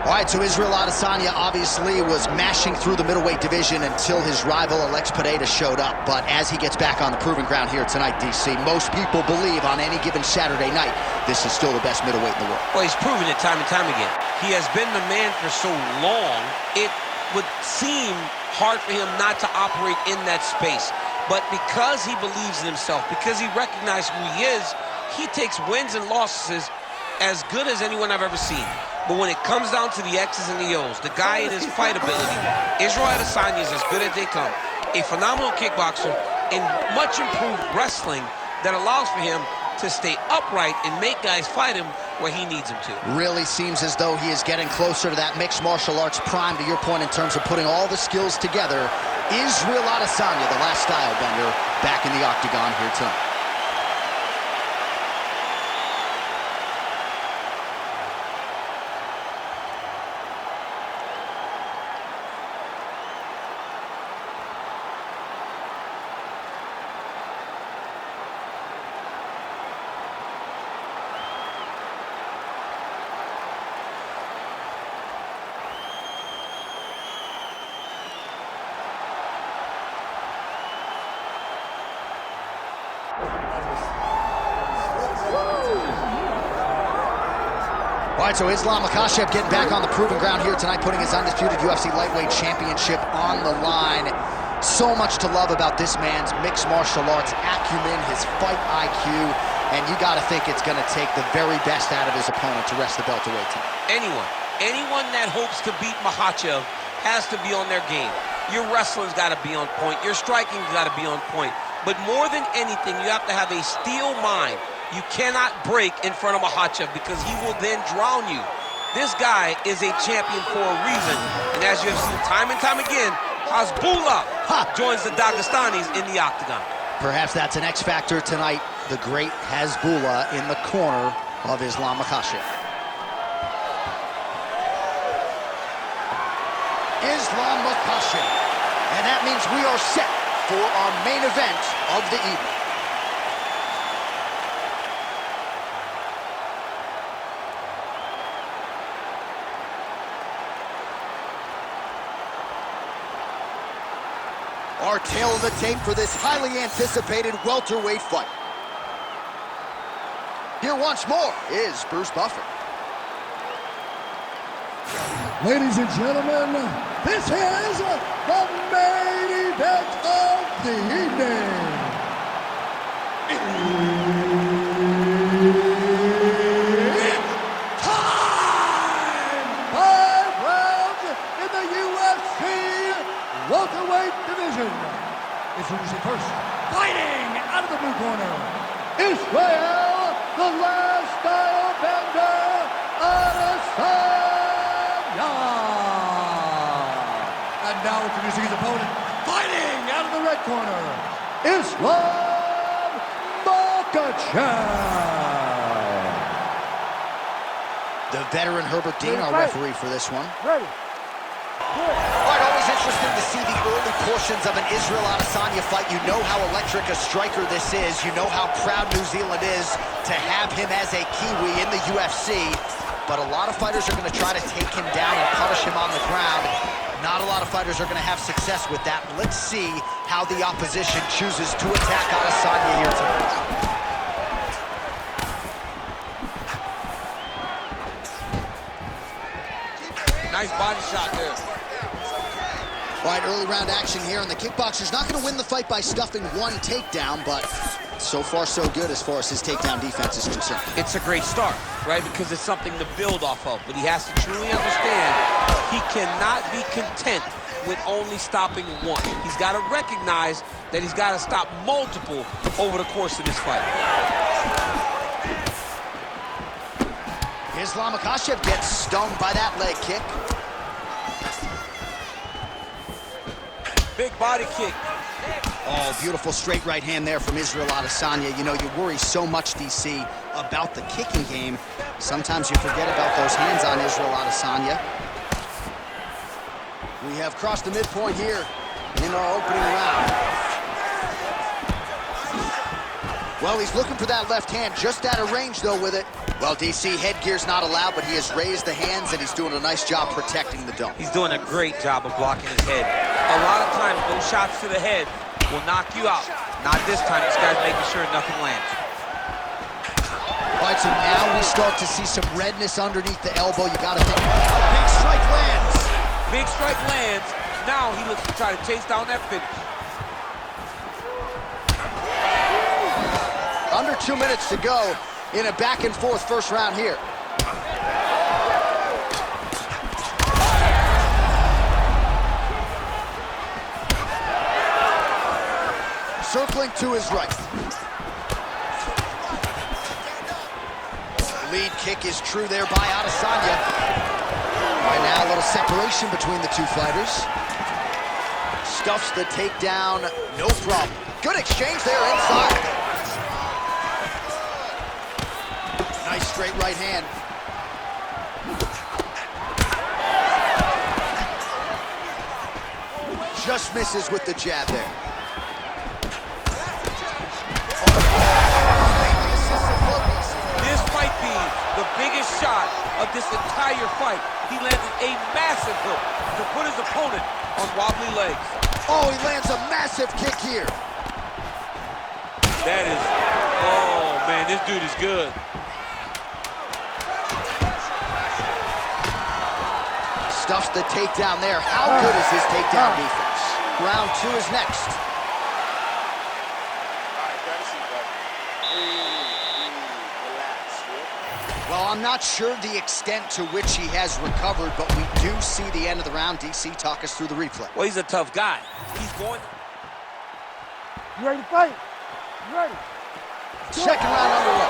All right, so Israel Adesanya obviously was mashing through the middleweight division until his rival Alex Pereira showed up. But as he gets back on the proving ground here tonight, DC, most people believe on any given Saturday night, this is still the best middleweight in the world. Well, he's proven it time and time again. He has been the man for so long, it would seem hard for him not to operate in that space. But because he believes in himself, because he recognizes who he is, he takes wins and losses as good as anyone I've ever seen. But when it comes down to the X's and the O's, the guy in his fight ability, Israel Adesanya is as good as they come. A phenomenal kickboxer and much improved wrestling that allows for him to stay upright and make guys fight him where he needs them to. Really seems as though he is getting closer to that mixed martial arts prime, to your point, in terms of putting all the skills together. Israel Adesanya, the last style bender, back in the octagon here tonight. All right, so Islam Makhachev getting back on the proving ground here tonight, putting his undisputed UFC lightweight championship on the line. So much to love about this man's mixed martial arts acumen, his fight IQ, and you got to think it's going to take the very best out of his opponent to wrest the welterweight tonight. Anyone that hopes to beat Makhachev has to be on their game. Your wrestling's got to be on point. Your striking's got to be on point. But more than anything, you have to have a steel mind. You cannot break in front of Makhachev because he will then drown you. This guy is a champion for a reason. And as you have seen time and time again, Hezbollah joins the Dagestanis in the octagon. Perhaps that's an X factor tonight. The great Hezbollah in the corner of Islam Makhachev. Islam Makhachev. And that means we are set for our main event of the evening. Our tail of the tape for this highly anticipated welterweight fight. Here once more is Bruce Buffer. Ladies and gentlemen, this is the main event of the evening. It's time! 5 rounds in the UFC welterweight division. Introducing first, fighting out of the blue corner, Israel, the last style bender, Adesanya. And now introducing his opponent, fighting out of the red corner, Islam Makhachev. The veteran Herbert Dean, our referee for this one. Ready. All right, always interesting to see the early portions of an Israel Adesanya fight. You know how electric a striker this is. You know how proud New Zealand is to have him as a Kiwi in the UFC. But a lot of fighters are going to try to take him down and punish him on the ground. Not a lot of fighters are going to have success with that. Let's see how the opposition chooses to attack Adesanya here tonight. Nice body shot there. All right, early round action here, and the kickboxer's not going to win the fight by stuffing one takedown, but so far so good as far as his takedown defense is concerned. It's a great start, right? Because it's something to build off of. But he has to truly understand he cannot be content with only stopping one. He's got to recognize that he's got to stop multiple over the course of this fight. Islam Makhachev gets stung by that leg kick. Big body kick. Oh, beautiful straight right hand there from Israel Adesanya. You know, you worry so much, DC, about the kicking game. Sometimes you forget about those hands on Israel Adesanya. We have crossed the midpoint here in our opening round. Well, he's looking for that left hand, just out of range, though, with it. Well, DC, headgear's not allowed, but he has raised the hands, and he's doing a nice job protecting the dome. He's doing a great job of blocking his head. A lot of times, those shots to the head will knock you out. Not this time. This guy's making sure nothing lands. All right, so now we start to see some redness underneath the elbow. You got to think, big strike lands. Big strike lands. Now he looks to try to chase down that finish. Under 2 minutes to go in a back-and-forth first round here. Circling to his right. Lead kick is true there by Adesanya. Right now, a little separation between the two fighters. Stuffs the takedown, no problem. Good exchange there inside. Nice straight right hand. Just misses with the jab there. This might be the biggest shot of this entire fight. He landed a massive hook to put his opponent on wobbly legs. Oh, he lands a massive kick here. That is, oh man, this dude is good. Stuffs the takedown there. How good is his takedown defense? Round 2 is next. Well, I'm not sure the extent to which he has recovered, but we do see the end of the round. DC, talk us through the replay. Well, he's a tough guy. He's going. You ready to fight? You ready? Second round underway.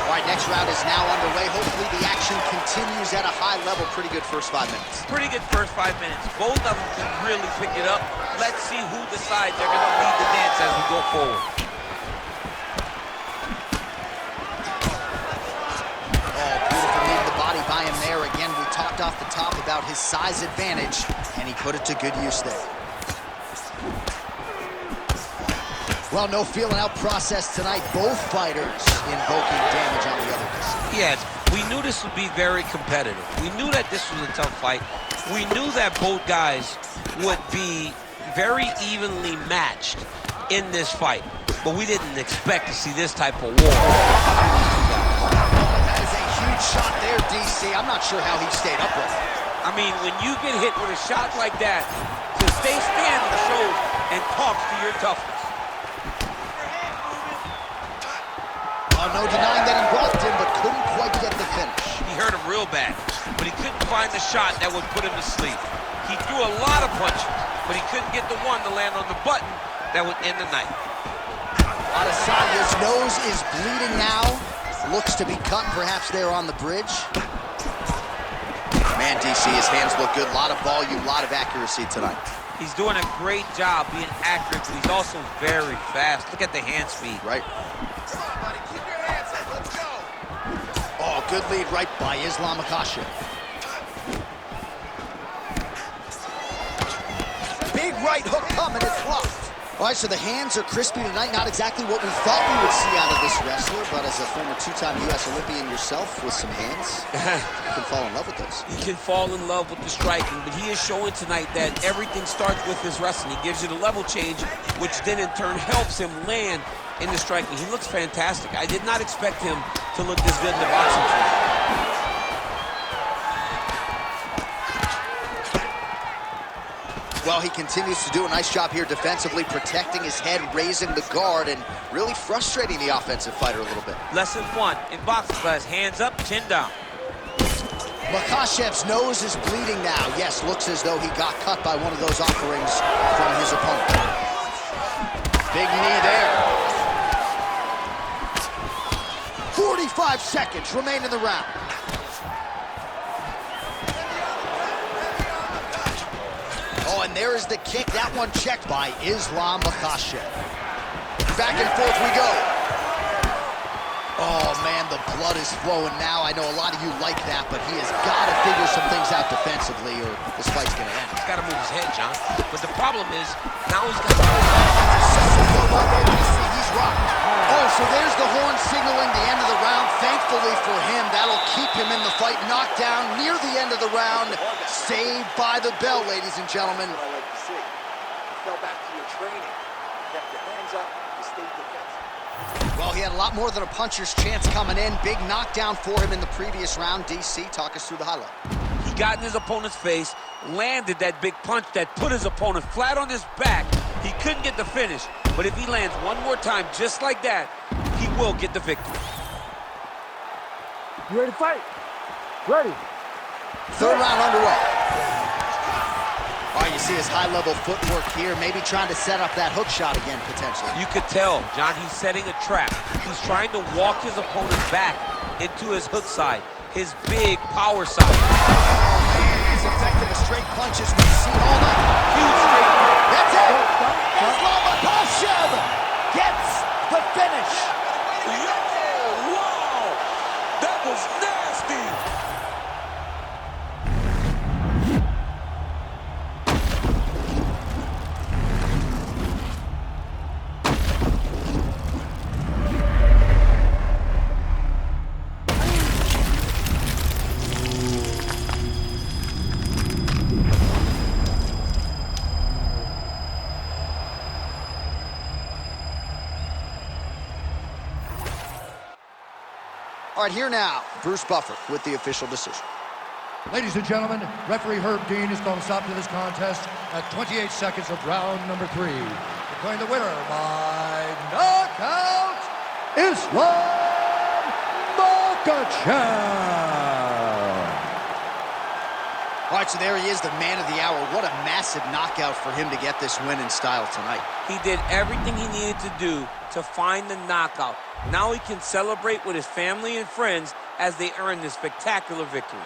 All right, next round is now underway. Hopefully the action continues at a high level. Pretty good first 5 minutes. Pretty good first 5 minutes. Both of them can really pick it up. Let's see who decides they're going to lead the dance as we go forward. Oh, beautiful knee to the body by him there. Again, we talked off the top about his size advantage, and he put it to good use there. Well, no feeling out process tonight. Both fighters invoking damage on the other. Yes, we knew this would be very competitive. We knew that this was a tough fight. We knew that both guys would be very evenly matched in this fight. But we didn't expect to see this type of war. That is a huge shot there, DC. I'm not sure how he stayed upright. I mean, when you get hit with a shot like that, to stay standing shows and talks to your toughness. No denying that he rocked him, but couldn't quite get the finish. He hurt him real bad, but he couldn't find the shot that would put him to sleep. He threw a lot of punches, but he couldn't get the one to land on the button that would end the night. Adesanya's nose is bleeding now. Looks to be cut, perhaps there on the bridge. Man, DC, his hands look good. A lot of volume, a lot of accuracy tonight. He's doing a great job being accurate, but he's also very fast. Look at the hand speed. Right. Oh, good lead right by Makhachev. Big right hook coming, it's blocked. All right, so the hands are crispy tonight. Not exactly what we thought we would see out of this wrestler, but as a former two-time U.S. Olympian yourself with some hands, you can fall in love with those. He can fall in love with the striking, but he is showing tonight that everything starts with his wrestling. He gives you the level change, which then in turn helps him land in the striking. He looks fantastic. I did not expect him to look this good in the boxing field. Well, he continues to do a nice job here defensively, protecting his head, raising the guard, and really frustrating the offensive fighter a little bit. Lesson 1 in boxing class, hands up, chin down. Makhachev's nose is bleeding now. Yes, looks as though he got cut by one of those offerings from his opponent. Big knee there. 45 seconds remain in the round. Oh, and there is the kick. That one checked by Makhachev. Back and forth we go. Oh, man, the blood is flowing now. I know a lot of you like that, but he has got to figure some things out defensively or this fight's going to end. He's got to move his head, John. But the problem is, now he's got to... He's rocked. Oh, so there's the horn signaling the end of the round Luckily for him, that'll keep him in the fight. Knocked down near the end of the round. Saved by the bell, ladies and gentlemen. What I like to see. You fell back to your training. You kept your hands up. You stayed defensive. Well, he had a lot more than a puncher's chance coming in. Big knockdown for him in the previous round. DC, talk us through the highlight. He got in his opponent's face, landed that big punch that put his opponent flat on his back. He couldn't get the finish, but if he lands one more time just like that, he will get the victory. You ready to fight? Ready. Third round underway. All right, you see his high-level footwork here, maybe trying to set up that hook shot again, potentially. You could tell, John, he's setting a trap. He's trying to walk his opponent back into his hook side, his big power side. He's effective with straight punches we've seen all night. Huge straight punch. That's it! Islam Makhachev gets the finish. Yo, wow! That was nasty! All right, here now, Bruce Buffer with the official decision. Ladies and gentlemen, referee Herb Dean has called a stop to this contest at 28 seconds of round number 3. Declaring the winner by knockout, Islam Makhachev. All right, so there he is, the man of the hour. What a massive knockout for him to get this win in style tonight. He did everything he needed to do to find the knockout. Now he can celebrate with his family and friends as they earn this spectacular victory.